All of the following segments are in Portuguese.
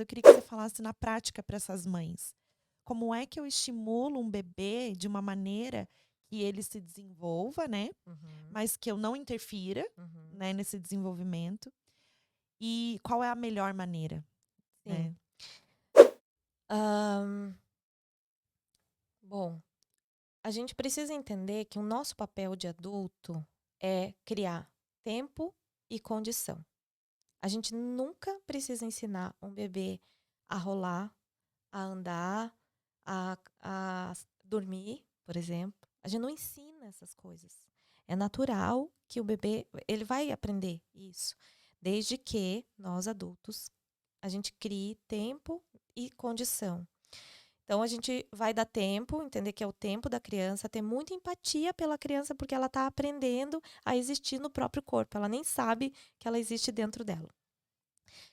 Eu queria que você falasse na prática para essas mães. Como é que eu estimulo um bebê de uma maneira que ele se desenvolva, né? Uhum, Mas que eu não interfira, uhum. né, nesse desenvolvimento. E qual é a melhor maneira, Sim. né? Ahn, bom, a gente precisa entender que o nosso papel de adulto é criar tempo e condição. A gente nunca precisa ensinar um bebê a rolar, a andar, a dormir, por exemplo. A gente não ensina essas coisas. É natural que o bebê, ele vai aprender isso, desde que nós adultos a gente crie tempo e condição. Então a gente vai dar tempo, entender que é o tempo da criança, ter muita empatia pela criança porque ela está aprendendo a existir no próprio corpo. Ela nem sabe que ela existe dentro dela.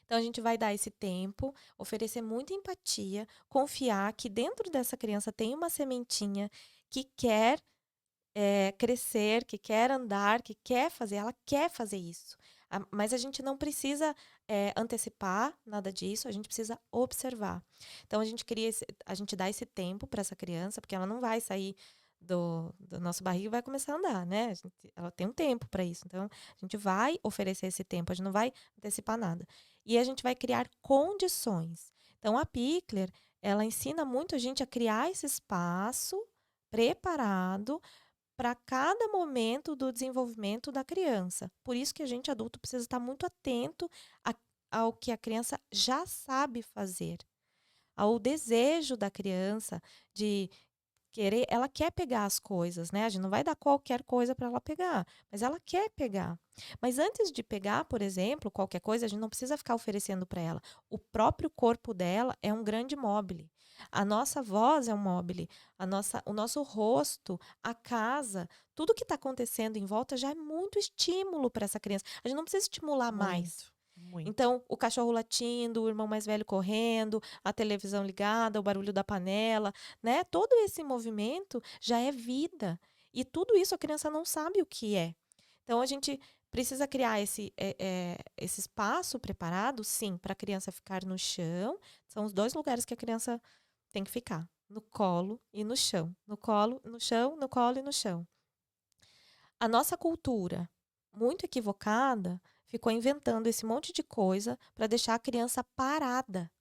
Então a gente vai dar esse tempo, oferecer muita empatia, confiar que dentro dessa criança tem uma sementinha que quer crescer, que quer andar, que quer fazer, ela quer fazer isso. Mas a gente não precisa antecipar nada disso, a gente precisa observar. Então a gente dá esse tempo para essa criança, porque ela não vai sair do nosso barriga e vai começar a andar, né? Ela tem um tempo para isso. Então, a gente vai oferecer esse tempo, a gente não vai antecipar nada. E a gente vai criar condições. Então, a Pickler, ela ensina muito a gente a criar esse espaço preparado para cada momento do desenvolvimento da criança. Por isso que a gente adulto precisa estar muito atento ao que a criança já sabe fazer, ao desejo da criança de querer, ela quer pegar as coisas, né? A gente não vai dar qualquer coisa para ela pegar, mas ela quer pegar. Mas antes de pegar, por exemplo, qualquer coisa, a gente não precisa ficar oferecendo para ela. O próprio corpo dela é um grande mobile. A nossa voz é um mobile. O nosso rosto, a casa, tudo que está acontecendo em volta já é muito estímulo para essa criança. A gente não precisa estimular mais. Muito, muito. Então, o cachorro latindo, o irmão mais velho correndo, a televisão ligada, o barulho da panela, né? Todo esse movimento já é vida. E tudo isso a criança não sabe o que é. Então, a gente precisa criar esse espaço preparado, sim, para a criança ficar no chão. São os dois lugares que a criança tem que ficar: no colo e no chão. No colo, no chão, no colo e no chão. A nossa cultura, muito equivocada, ficou inventando esse monte de coisa para deixar a criança parada.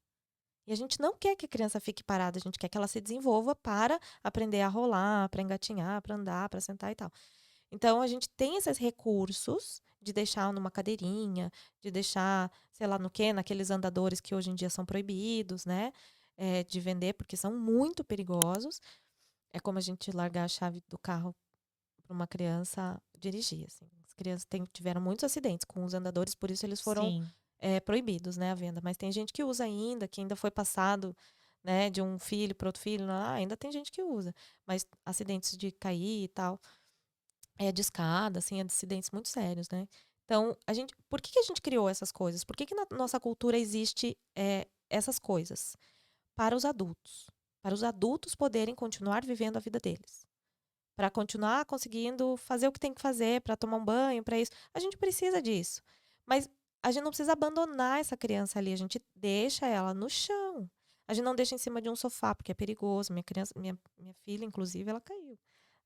E a gente não quer que a criança fique parada, a gente quer que ela se desenvolva para aprender a rolar, para engatinhar, para andar, para sentar e tal. Então a gente tem esses recursos de deixar numa cadeirinha, de deixar, sei lá no quê, naqueles andadores que hoje em dia são proibidos, né? De vender, porque são muito perigosos. É como a gente largar a chave do carro para uma criança dirigir, assim. As crianças tiveram muitos acidentes com os andadores, por isso eles foram Sim. proibidos, né, a venda. Mas tem gente que usa ainda, que ainda foi passado, né, de um filho para outro filho, ainda tem gente que usa. Mas acidentes de cair e tal, de escada, assim, acidentes muito sérios, né? Então, por que a gente criou essas coisas? Por que na nossa cultura existe essas coisas? Para os adultos. Para os adultos poderem continuar vivendo a vida deles, para continuar conseguindo fazer o que tem que fazer, para tomar um banho, para isso. A gente precisa disso. Mas a gente não precisa abandonar essa criança ali, a gente deixa ela no chão. A gente não deixa em cima de um sofá, porque é perigoso. Minha filha, inclusive, ela caiu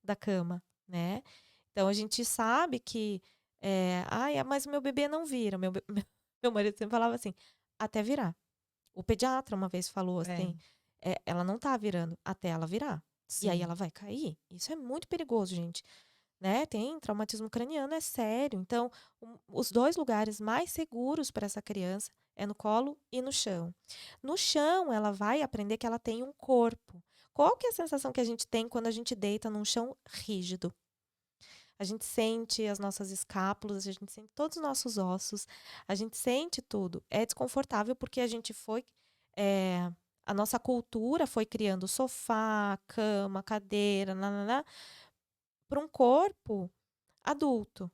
da cama, né? Então a gente sabe que ai, mas o meu bebê não vira. Meu marido sempre falava assim, até virar. O pediatra uma vez falou É, assim, ela não tá virando até ela virar. E aí sim. ela vai cair. Isso é muito perigoso, gente. Né? Tem traumatismo craniano, é sério. Então, os dois lugares mais seguros para essa criança é no colo e no chão. No chão, ela vai aprender que ela tem um corpo. Qual que é a sensação que a gente tem quando a gente deita num chão rígido? A gente sente as nossas escápulas, a gente sente todos os nossos ossos, a gente sente tudo. É desconfortável porque a gente foi. é, a nossa cultura foi criando sofá, cama, cadeira, para um corpo adulto.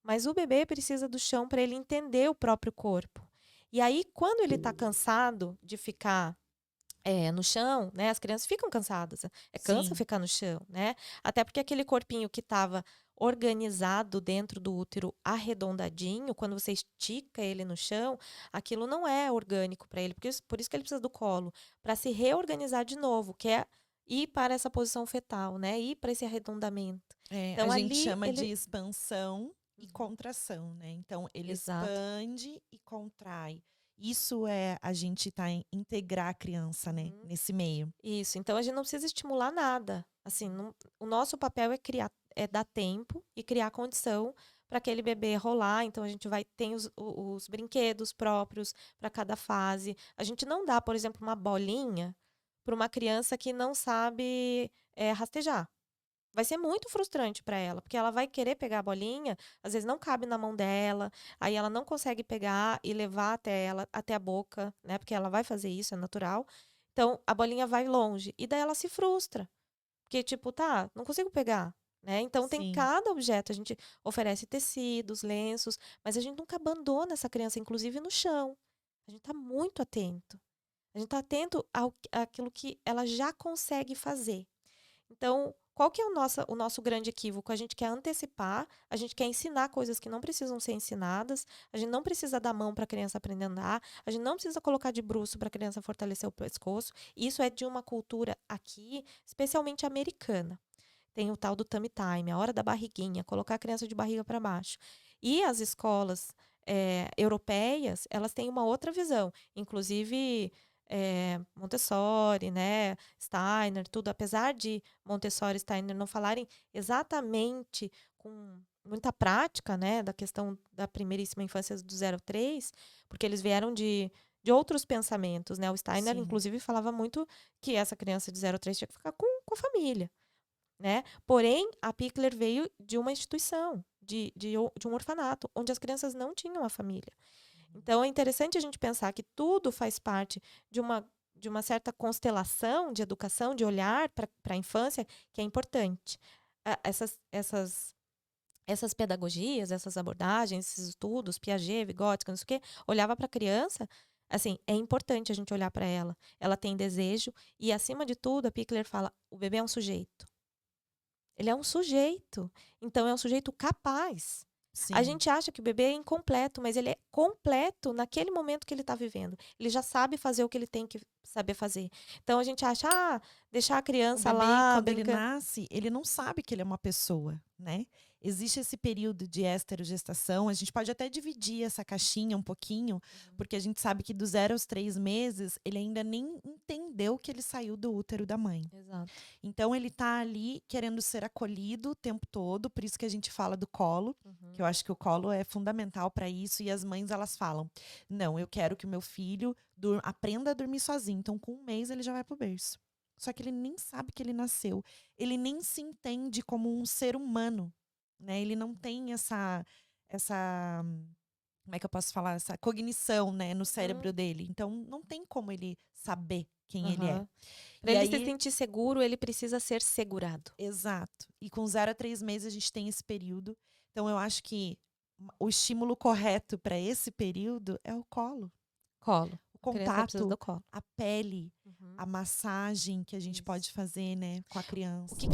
Mas o bebê precisa do chão para ele entender o próprio corpo. E aí, quando ele está cansado de ficar no chão, né? As crianças ficam cansadas. Cansa Sim. ficar no chão, né? Até porque aquele corpinho que estava organizado dentro do útero, arredondadinho, quando você estica ele no chão, aquilo não é orgânico para ele, por isso que ele precisa do colo, para se reorganizar de novo, que é ir para essa posição fetal, né? Ir para esse arredondamento. Então A gente ali chama de ele expansão e contração, né? Então, ele Exato. expande e contrai. Isso é a gente integrar a criança, né? Uhum. Nesse meio. Isso. Então a gente não precisa estimular nada. Assim, o nosso papel é dar tempo e criar condição para aquele bebê rolar. Então a gente vai tem os brinquedos próprios para cada fase. A gente não dá, por exemplo, uma bolinha para uma criança que não sabe rastejar. Vai ser muito frustrante para ela, porque ela vai querer pegar a bolinha, às vezes não cabe na mão dela, aí ela não consegue pegar e levar até a boca, né? Porque ela vai fazer isso, é natural. Então, a bolinha vai longe e daí ela se frustra, porque tipo, tá, não consigo pegar, né? Então tem Sim, cada objeto, a gente oferece tecidos, lenços, mas a gente nunca abandona essa criança, inclusive no chão. A gente tá muito atento. A gente tá atento àquilo que ela já consegue fazer. Então, qual que é o nosso grande equívoco? A gente quer antecipar, a gente quer ensinar coisas que não precisam ser ensinadas, a gente não precisa dar mão para a criança aprender a andar, a gente não precisa colocar de bruço para a criança fortalecer o pescoço. Isso é de uma cultura aqui, especialmente americana. Tem o tal do tummy time, a hora da barriguinha, colocar a criança de barriga para baixo. E as escolas europeias, elas têm uma outra visão. Inclusive, Montessori, né, Steiner, tudo. Apesar de Montessori e Steiner não falarem exatamente com muita prática, né, da questão da primeiríssima infância do 0 ao 3, porque eles vieram de outros pensamentos, né? O Steiner, sim, inclusive, falava muito que essa criança de 0 a 3 tinha que ficar com a família, né? Porém, a Pickler veio de uma instituição, de um orfanato, onde as crianças não tinham a família. Então, é interessante a gente pensar que tudo faz parte de uma certa constelação de educação, de olhar para a infância, que é importante. Essas pedagogias, essas abordagens, esses estudos, Piaget, Vygotsky, não sei o quê, olhava para a criança, assim, é importante a gente olhar para ela. Ela tem desejo e, acima de tudo, a Pickler fala, o bebê é um sujeito. Ele é um sujeito. Então, é um sujeito capaz. A sim. gente acha que o bebê é incompleto, mas ele é completo naquele momento que ele está vivendo. Ele já sabe fazer o que ele tem que saber fazer. Então, a gente acha, deixar a O criança bebê, lá quando ele brincando. nasce, ele não sabe que ele é uma pessoa, né? Existe esse período de esterogestação. A gente pode até dividir essa caixinha um pouquinho, porque a gente sabe que do 0 aos 3 meses, ele ainda nem entendeu que ele saiu do útero da mãe. Exato. Então, ele tá ali querendo ser acolhido o tempo todo, por isso que a gente fala do colo, que eu acho que o colo é fundamental para isso. E as mães, elas falam: não, eu quero que o meu filho aprenda a dormir sozinho. Então, com 1 mês, ele já vai pro berço. Só que ele nem sabe que ele nasceu. Ele nem se entende como um ser humano, né? Ele não tem essa, como é que eu posso falar? Essa cognição, né, no cérebro Uhum. dele. Então, não tem como ele saber quem ele é. Uhum. Para E ele se aí, sentir seguro, ele precisa ser segurado. exato. E com 0 a 3 meses a gente tem esse período. Então, eu acho que o estímulo correto para esse período é o colo. Colo. O A criança precisa contato, do colo. a pele, Uhum. a massagem que a gente Isso. pode fazer, né, com a O criança. que